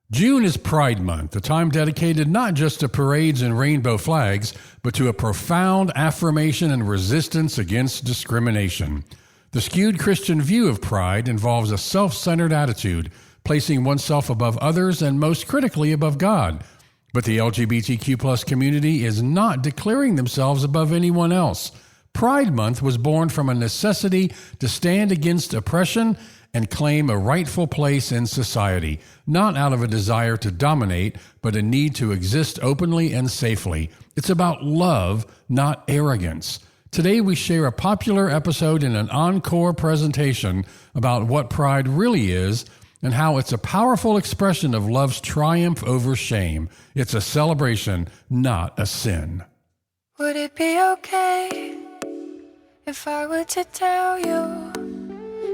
June is Pride Month, a time dedicated not just to parades and rainbow flags, but to a profound affirmation and resistance against discrimination. The skewed Christian view of pride involves a self-centered attitude, placing oneself above others and most critically above God. But the LGBTQ plus community is not declaring themselves above anyone else. Pride Month was born from a necessity to stand against oppression and claim a rightful place in society, not out of a desire to dominate, but a need to exist openly and safely. It's about love, not arrogance. Today we share a popular episode in an encore presentation about what pride really is and how it's a powerful expression of love's triumph over shame. It's a celebration, not a sin. Would it be okay if I were to tell you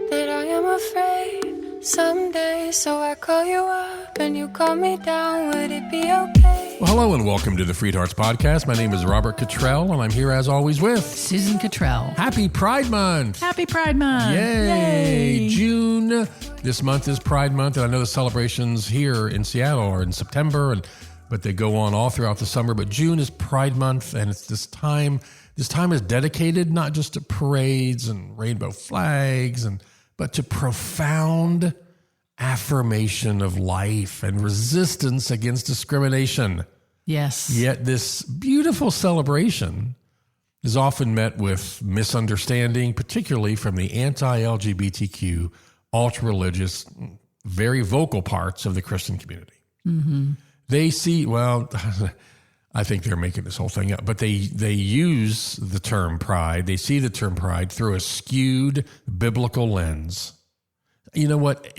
that I am afraid someday, so I call you up and you call me down? Would it be okay? Well, hello and welcome to the FreedHearts podcast. My name is Robert Cottrell, and I'm here as always with Susan Cottrell. Happy Pride Month! Happy Pride Month! Yay! June. This month is Pride Month, and I know the celebrations here in Seattle are in September, but they go on all throughout the summer. But June is Pride Month, and it's this time. This time is dedicated not just to parades and rainbow flags, but to profound affirmation of life and resistance against discrimination. Yes. Yet this beautiful celebration is often met with misunderstanding, particularly from the anti-LGBTQ, ultra-religious, very vocal parts of the Christian community. Mm-hmm. They see, well, I think they're making this whole thing up, but they use the term pride. They see the term pride through a skewed biblical lens. You know what?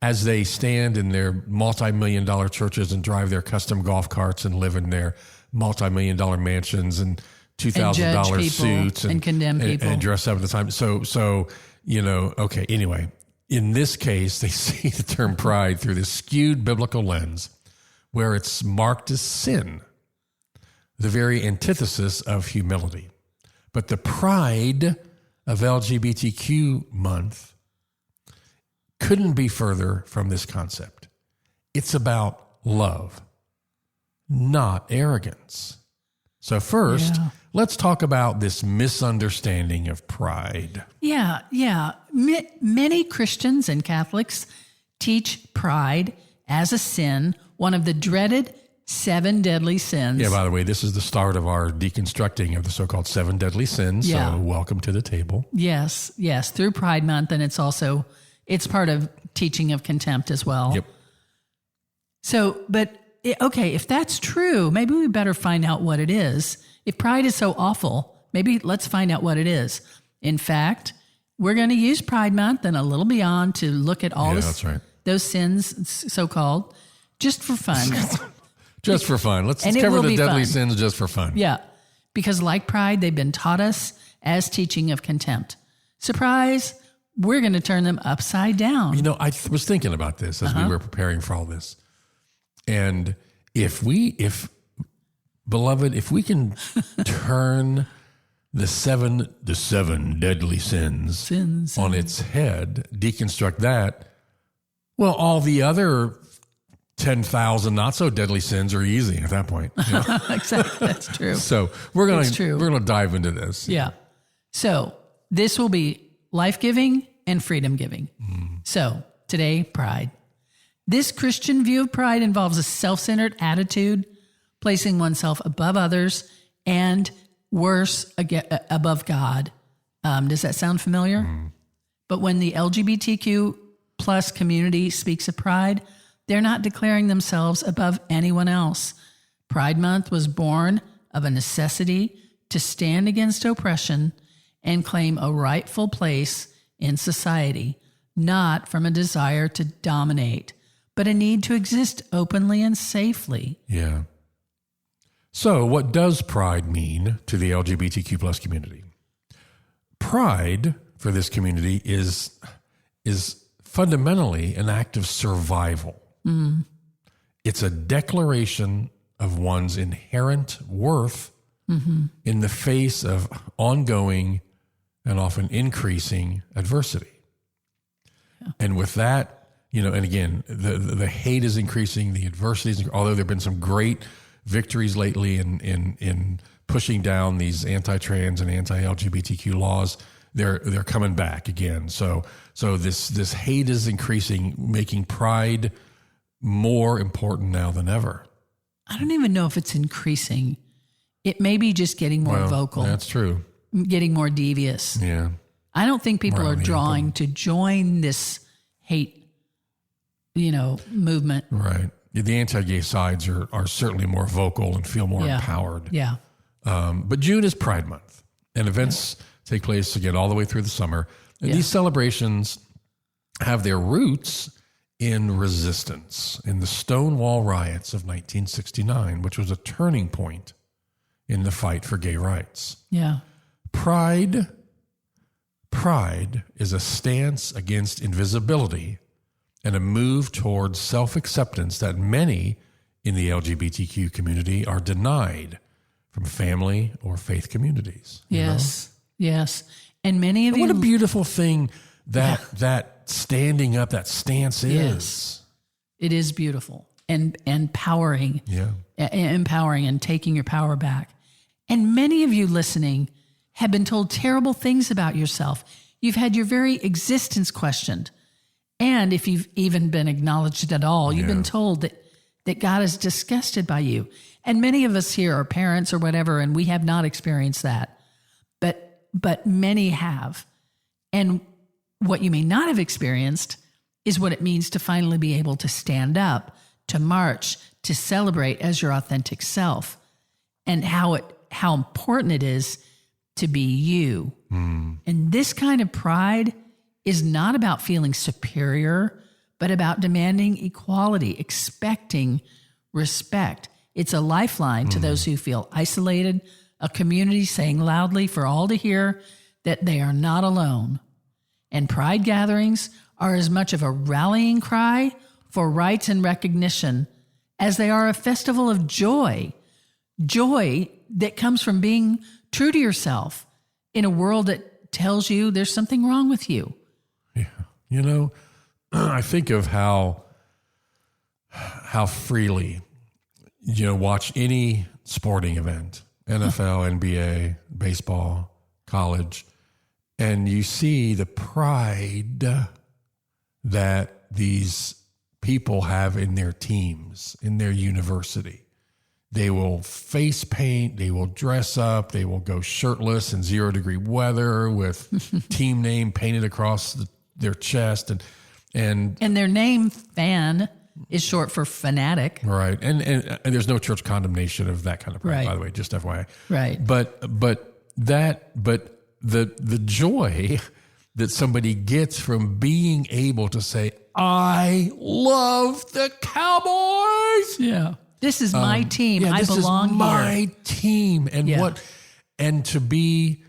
As they stand in their multi-million-dollar churches and drive their custom golf carts and live in their multi-million-dollar mansions and $2,000 suits and condemn people and dress up at the time. So okay. Anyway, in this case, they see the term pride through this skewed biblical lens, where it's marked as sin, the very antithesis of humility. But the pride of LGBTQ month couldn't be further from this concept. It's about love, not arrogance. So first, let's talk about this misunderstanding of pride. Yeah. Many Christians and Catholics teach pride as a sin, one of the dreaded 7 deadly sins. Yeah, by the way, this is the start of our deconstructing of the so-called 7 deadly sins. Yeah. So welcome to the table. Yes, through Pride Month. And it's part of teaching of contempt as well. Yep. So, okay, if that's true, maybe we better find out what it is. If pride is so awful, maybe let's find out what it is. In fact, we're going to use Pride Month and a little beyond to look at all those sins, so-called, just for fun. Just for fun. Let's cover the deadly sins just for fun. Yeah, because like pride, they've been taught us as teaching of contempt. Surprise, we're going to turn them upside down. You know, I was thinking about this as we were preparing for all this. And if we can turn the seven deadly sins on its head, deconstruct that, well, all the other 10,000 not so deadly sins are easy at that point. You know? Exactly, that's true. So we're gonna dive into this. Yeah. So this will be life-giving and freedom-giving. So today, pride. This Christian view of pride involves a self-centered attitude, placing oneself above others, and worse, above God. Does that sound familiar? But when the LGBTQ plus community speaks of pride, they're not declaring themselves above anyone else. Pride Month was born of a necessity to stand against oppression and claim a rightful place in society, not from a desire to dominate, but a need to exist openly and safely. Yeah. So what does pride mean to the LGBTQ plus community? Pride for this community is fundamentally an act of survival. It's a declaration of one's inherent worth in the face of ongoing and often increasing adversity. Yeah. And with that, and again, the hate is increasing, the adversity is, although there have been some great victories lately in pushing down these anti-trans and anti-LGBTQ laws, they're coming back again. So this hate is increasing, making pride more important now than ever. I don't even know if it's increasing. It may be just getting more vocal. That's true. Getting more devious. Yeah. I don't think people are drawing to join this hate, movement. Right. The anti-gay sides are certainly more vocal and feel more empowered. Yeah. But June is Pride Month, and events take place again all the way through the summer. And these celebrations have their roots in resistance, in the Stonewall riots of 1969, which was a turning point in the fight for gay rights. Yeah. Pride is a stance against invisibility and a move towards self-acceptance that many in the LGBTQ community are denied from family or faith communities. Yes. Yes. And many of you... What a beautiful thing that standing up, that stance is. Yes. It is beautiful and empowering. Yeah. Empowering and taking your power back. And many of you listening have been told terrible things about yourself. You've had your very existence questioned. And if you've even been acknowledged at all, you've been told that God is disgusted by you. And many of us here are parents or whatever, and we have not experienced that. But many have. And what you may not have experienced is what it means to finally be able to stand up, to march, to celebrate as your authentic self, and how important it is to be you. And this kind of pride is not about feeling superior, but about demanding equality, expecting respect. It's a lifeline to those who feel isolated, a community saying loudly for all to hear that they are not alone. And pride gatherings are as much of a rallying cry for rights and recognition as they are a festival of joy. Joy that comes from being true to yourself in a world that tells you there's something wrong with you. Yeah. I think of how freely, watch any sporting event, NFL, NBA, baseball, college, and you see the pride that these people have in their teams, in their university. They will face paint, they will dress up, they will go shirtless in 0-degree weather with team name painted across their chest. And their name, fan, is short for fanatic. Right. And there's no church condemnation of that kind of pride, by the way, just FYI. Right. But the joy that somebody gets from being able to say, I love the Cowboys. Yeah. This is my team. I belong here. My team. And to be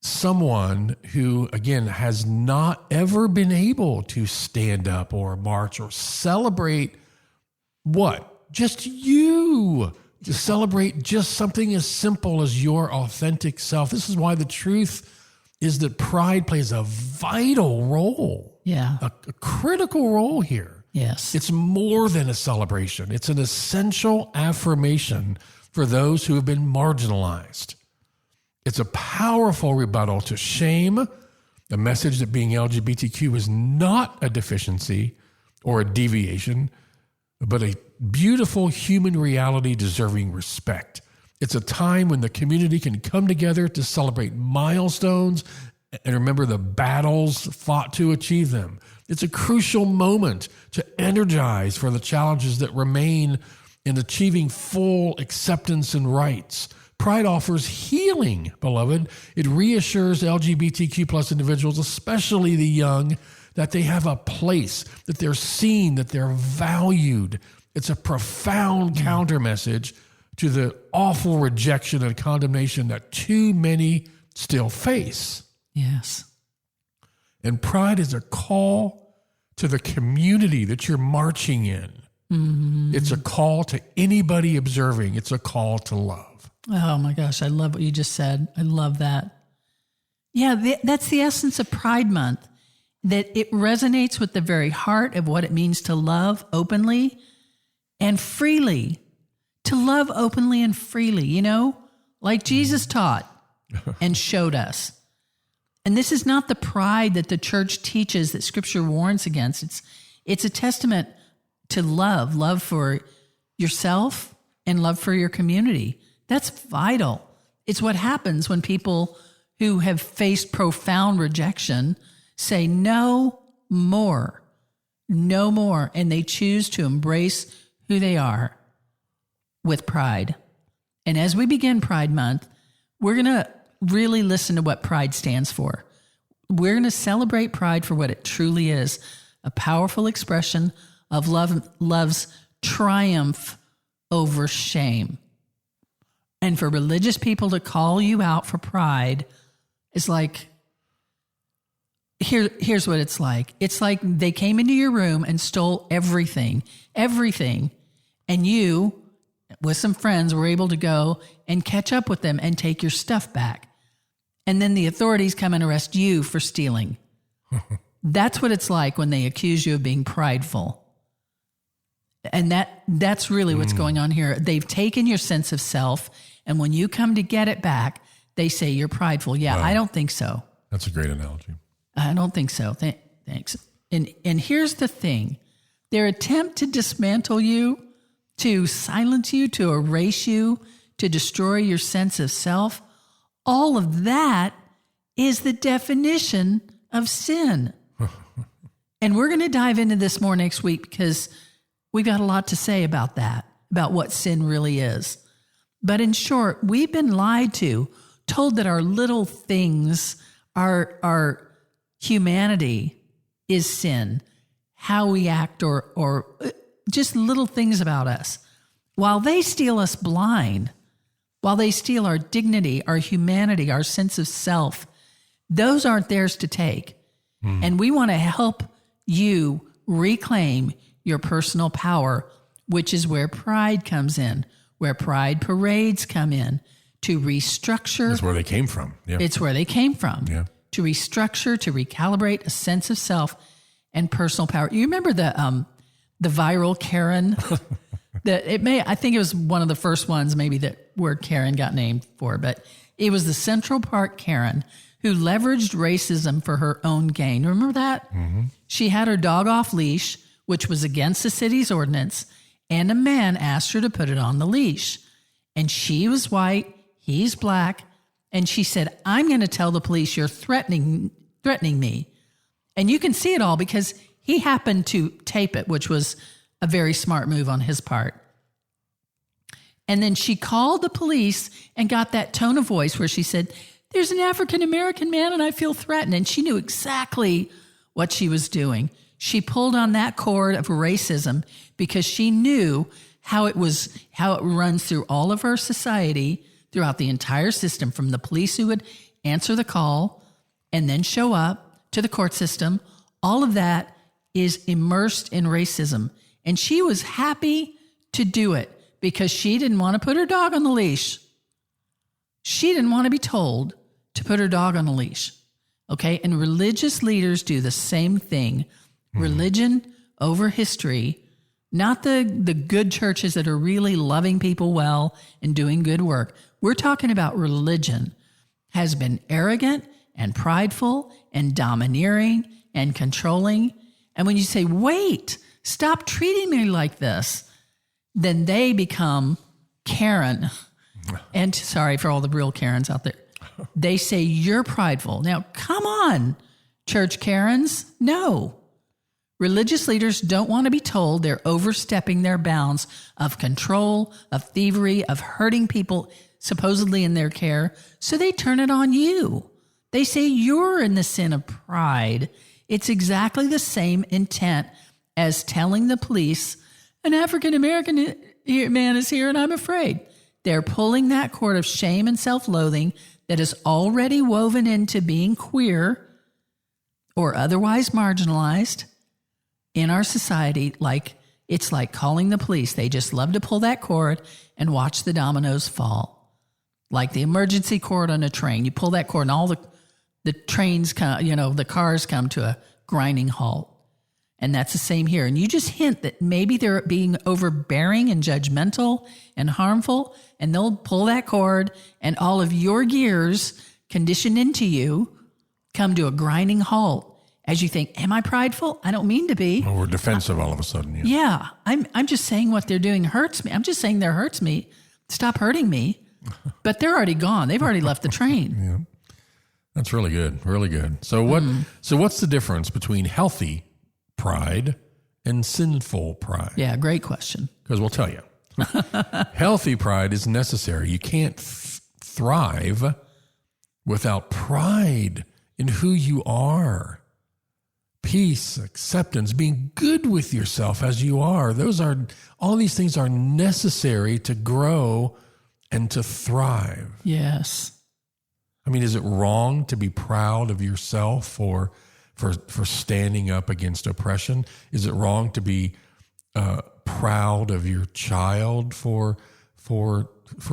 someone who, again, has not ever been able to stand up or march or celebrate what? Just you. To celebrate just something as simple as your authentic self. This is why the truth is that pride plays a vital role. Yeah. A critical role here. Yes. It's more than a celebration. It's an essential affirmation for those who have been marginalized. It's a powerful rebuttal to shame, a message that being LGBTQ is not a deficiency or a deviation, but a beautiful human reality deserving respect. It's a time when the community can come together to celebrate milestones and remember the battles fought to achieve them. It's a crucial moment to energize for the challenges that remain in achieving full acceptance and rights. Pride offers healing, beloved. It reassures LGBTQ plus individuals, especially the young, that they have a place, that they're seen, that they're valued. It's a profound counter message to the awful rejection and condemnation that too many still face. Yes. And pride is a call to the community that you're marching in. Mm-hmm. It's a call to anybody observing. It's a call to love. Oh my gosh, I love what you just said. I love that. Yeah, that's the essence of Pride Month. that it resonates with the very heart of what it means to love openly and freely. To love openly and freely, like Jesus taught and showed us. And this is not the pride that the church teaches that Scripture warns against. It's a testament to love for yourself and love for your community. That's vital. It's what happens when people who have faced profound rejection say no more, and they choose to embrace who they are with pride. And as we begin Pride Month, we're going to really listen to what pride stands for. We're going to celebrate pride for what it truly is, a powerful expression of love's triumph over shame. And for religious people to call you out for pride is like, here's what it's like. It's like they came into your room and stole everything, and you, with some friends, were able to go and catch up with them and take your stuff back. And then the authorities come and arrest you for stealing. That's what it's like when they accuse you of being prideful. And that's really what's going on here. They've taken your sense of self, and when you come to get it back, they say you're prideful. Yeah, wow. I don't think so. That's a great analogy. I don't think so. Thanks. And here's the thing. Their attempt to dismantle you, to silence you, to erase you, to destroy your sense of self, all of that is the definition of sin. And we're going to dive into this more next week because we've got a lot to say about that, about what sin really is. But in short, we've been lied to, told that our little things, our humanity is sin, how we act or just little things about us. While they steal us blind, while they steal our dignity, our humanity, our sense of self, those aren't theirs to take. And we want to help you reclaim your personal power, which is where pride comes in, where pride parades come in, to restructure. That's where they came from. Yeah. It's where they came from. Yeah. To restructure, to recalibrate a sense of self and personal power. You remember the viral Karen? I think it was one of the first ones maybe that word Karen got named for, but it was the Central Park Karen who leveraged racism for her own gain. Remember that? Mm-hmm. She had her dog off leash, which was against the city's ordinance, and a man asked her to put it on the leash. And she was white, he's black, and she said, I'm going to tell the police you're threatening me. And you can see it all because he happened to tape it, which was a very smart move on his part. And then she called the police and got that tone of voice where she said, there's an African-American man and I feel threatened. And she knew exactly what she was doing. She pulled on that cord of racism because she knew how it runs through all of our society, throughout the entire system, from the police who would answer the call and then show up to the court system. All of that is immersed in racism. And she was happy to do it because she didn't want to put her dog on the leash. She didn't want to be told to put her dog on a leash. Okay? And religious leaders do the same thing. Religion over history, not the good churches that are really loving people well and doing good work. We're talking about religion has been arrogant and prideful and domineering and controlling. And when you say, wait, stop treating me like this, then they become Karen. And sorry for all the real Karens out there. They say you're prideful. Now, come on, church Karens. No. Religious leaders don't want to be told they're overstepping their bounds of control, of thievery, of hurting people supposedly in their care. So they turn it on you. They say you're in the sin of pride. It's exactly the same intent as telling the police, an African-American man is here and I'm afraid. They're pulling that cord of shame and self-loathing that is already woven into being queer or otherwise marginalized in our society. Like it's like calling the police. They just love to pull that cord and watch the dominoes fall. Like the emergency cord on a train. You pull that cord and all the trains come, the cars come to a grinding halt. And that's the same here. And you just hint that maybe they're being overbearing and judgmental and harmful, and they'll pull that cord, and all of your gears conditioned into you come to a grinding halt as you think, am I prideful? I don't mean to be. Well, we're defensive all of a sudden. Yeah, I'm just saying what they're doing hurts me. I'm just saying that hurts me. Stop hurting me. But they're already gone. They've already left the train. Yeah. That's really good. Really good. So what's the difference between healthy pride and sinful pride? Yeah, great question. Because we'll tell you. Healthy pride is necessary. You can't thrive without pride in who you are. Peace, acceptance, being good with yourself as you are. All these things are necessary to grow and to thrive. Yes. I mean, is it wrong to be proud of yourself for standing up against oppression? Is it wrong to be proud of your child for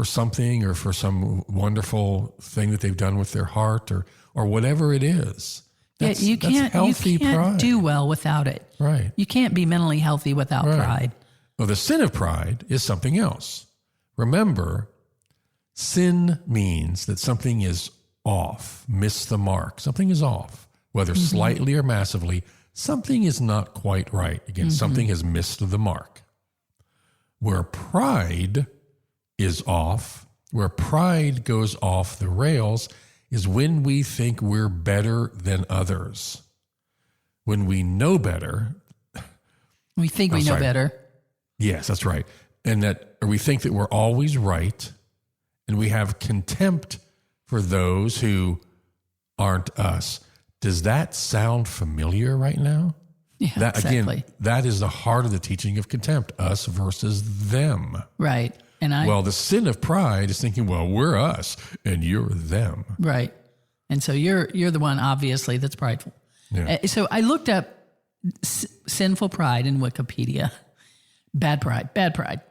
something, or for some wonderful thing that they've done with their heart, or whatever it is? You can't pride. do well without it. Right. You can't be mentally healthy without pride. Well, the sin of pride is something else. Remember, sin means that something is off, miss the mark. Something is off, whether slightly or massively. Something is not quite right. Again, something has missed the mark. Where pride is off, where pride goes off the rails, is when we think we're better than others. When we know better. We think we know better. Yes, that's right. Or we think that we're always right, and we have contempt for those who aren't us. Does that sound familiar right now? Yeah, exactly. Again, that is the heart of the teaching of contempt, us versus them. Right. Well, the sin of pride is thinking, well, we're us and you're them. Right. And so you're the one, obviously, that's prideful. Yeah. So I looked up sinful pride in Wikipedia. Bad pride.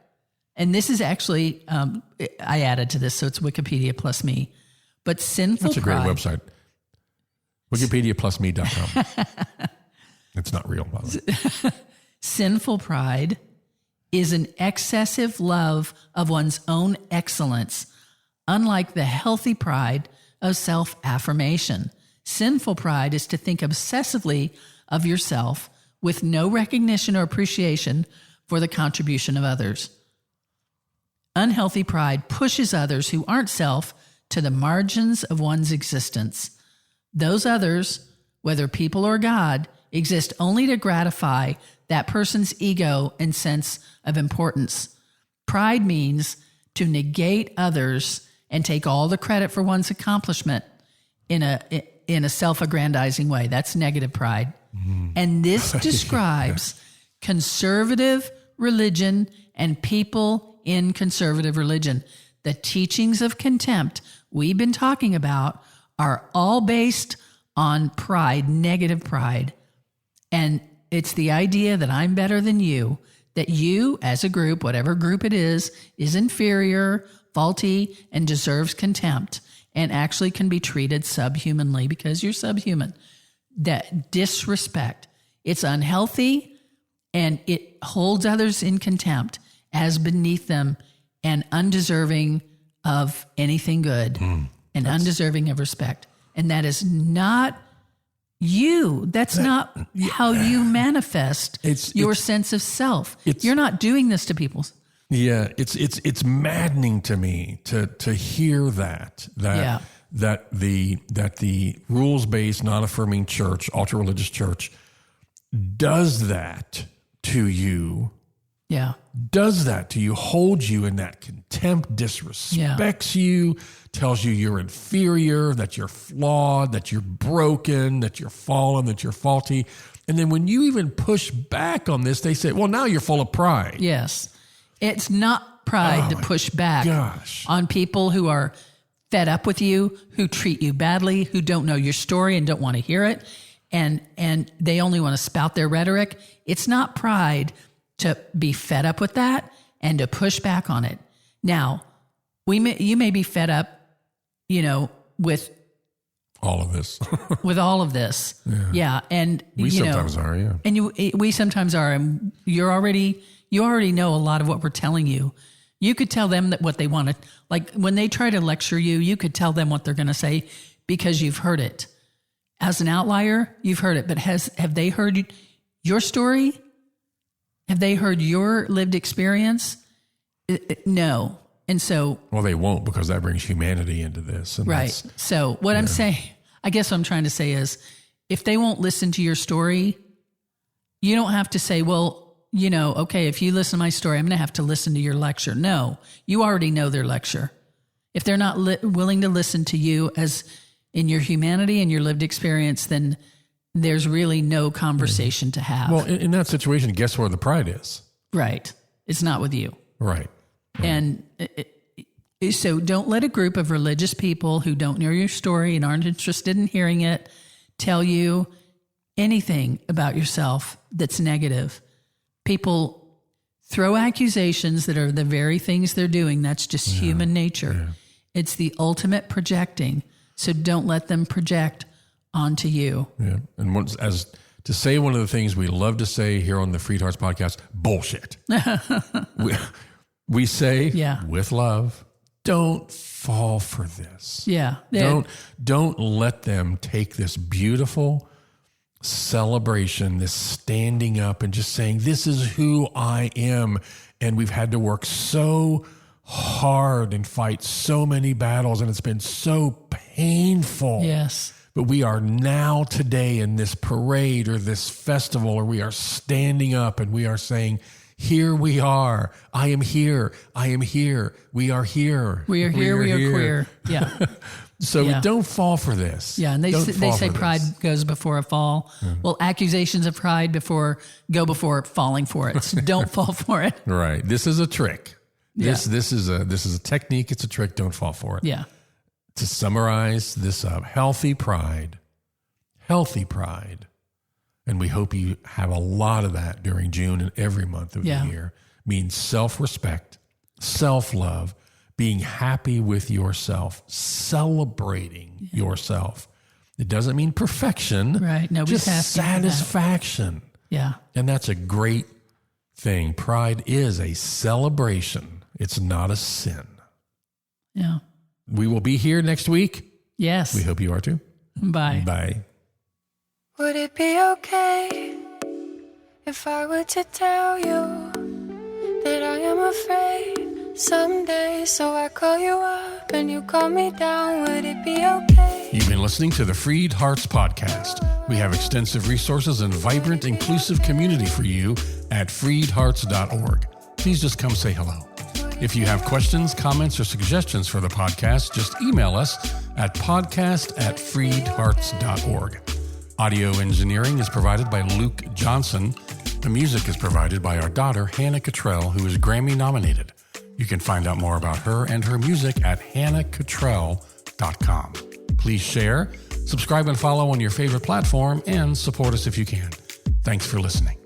And this is actually, I added to this, so it's Wikipedia plus me. But sinful pride. That's a great website. WikipediaPlusMe.com. It's not real, by the way. Sinful pride is an excessive love of one's own excellence, unlike the healthy pride of self-affirmation. Sinful pride is to think obsessively of yourself with no recognition or appreciation for the contribution of others. Unhealthy pride pushes others who aren't self to the margins of one's existence. Those others, whether people or God, exist only to gratify that person's ego and sense of importance. Pride means to negate others and take all the credit for one's accomplishment in a self-aggrandizing way. That's negative pride. And this describes conservative religion and people in conservative religion. The teachings of contempt we've been talking about are all based on pride, negative pride. And it's the idea that I'm better than you, that you as a group, whatever group it is inferior, faulty, and deserves contempt, and actually can be treated subhumanly because you're subhuman. That disrespect, it's unhealthy, and it holds others in contempt as beneath them and undeserving of anything good and undeserving of respect. And that is not you. That's not how you manifest your sense of self. You're not doing this to people. Yeah, it's maddening to me to hear that the rules-based, non-affirming church, ultra-religious church, does that to you. Yeah. Does that to you, holds you in that contempt, disrespects you, tells you you're inferior, that you're flawed, that you're broken, that you're fallen, that you're faulty. And then when you even push back on this, they say, well, now you're full of pride. Yes. It's not pride to push back on people who are fed up with you, who treat you badly, who don't know your story and don't want to hear it, and they only want to spout their rhetoric. It's not pride to be fed up with that and to push back on it. Now, you may be fed up, with all of this. with all of this. Yeah. And We sometimes are, yeah. And we sometimes are. And you already know a lot of what we're telling you. You could tell them that what they want to, like when they try to lecture you, you could tell them what they're going to say because you've heard it. As an outlier, you've heard it, but have they heard your story? Have they heard your lived experience? No. And so... Well, they won't, because that brings humanity into this. And right. So what I'm saying, I guess what I'm trying to say is, if they won't listen to your story, you don't have to say, well, okay, if you listen to my story, I'm going to have to listen to your lecture. No, you already know their lecture. If they're not willing to listen to you as in your humanity and your lived experience, then there's really no conversation to have. Well, in that situation, guess where the pride is? Right. It's not with you. Right. And so don't let a group of religious people who don't know your story and aren't interested in hearing it tell you anything about yourself that's negative. People throw accusations that are the very things they're doing. That's just human nature. Yeah. It's the ultimate projecting. So don't let them project onto you. Yeah. And as to say one of the things we love to say here on the FreedHearts podcast, bullshit. we say with love, don't fall for this. Yeah. Don't let them take this beautiful celebration, this standing up and just saying, this is who I am. And we've had to work so hard and fight so many battles, and it's been so painful. Yes. But we are now today in this parade or this festival, or we are standing up and we are saying, here we are. I am here. I am here. We are here. We are here. We are queer. Yeah. So don't fall for this. Yeah. And they say pride goes before a fall. Mm-hmm. Well, accusations of pride go before falling for it. So don't fall for it. Right. This is a trick. This is a technique. It's a trick. Don't fall for it. Yeah. To summarize this up, healthy pride, and we hope you have a lot of that during June and every month of the year, means self-respect, self-love, being happy with yourself, celebrating yourself. It doesn't mean perfection, right? No, just satisfaction. Yeah. And that's a great thing. Pride is a celebration. It's not a sin. Yeah. We will be here next week. Yes. We hope you are too. Bye. Bye. Would it be okay if I were to tell you that I am afraid someday? So I call you up and you call me down. Would it be okay? You've been listening to the FreedHearts podcast. We have extensive resources and vibrant, inclusive community for you at freedhearts.org. Please just come say hello. If you have questions, comments, or suggestions for the podcast, just email us at podcast@freedhearts.org. Audio engineering is provided by Luke Johnson. The music is provided by our daughter, Hannah Cottrell, who is Grammy nominated. You can find out more about her and her music at hannahcottrell.com. Please share, subscribe and follow on your favorite platform, and support us if you can. Thanks for listening.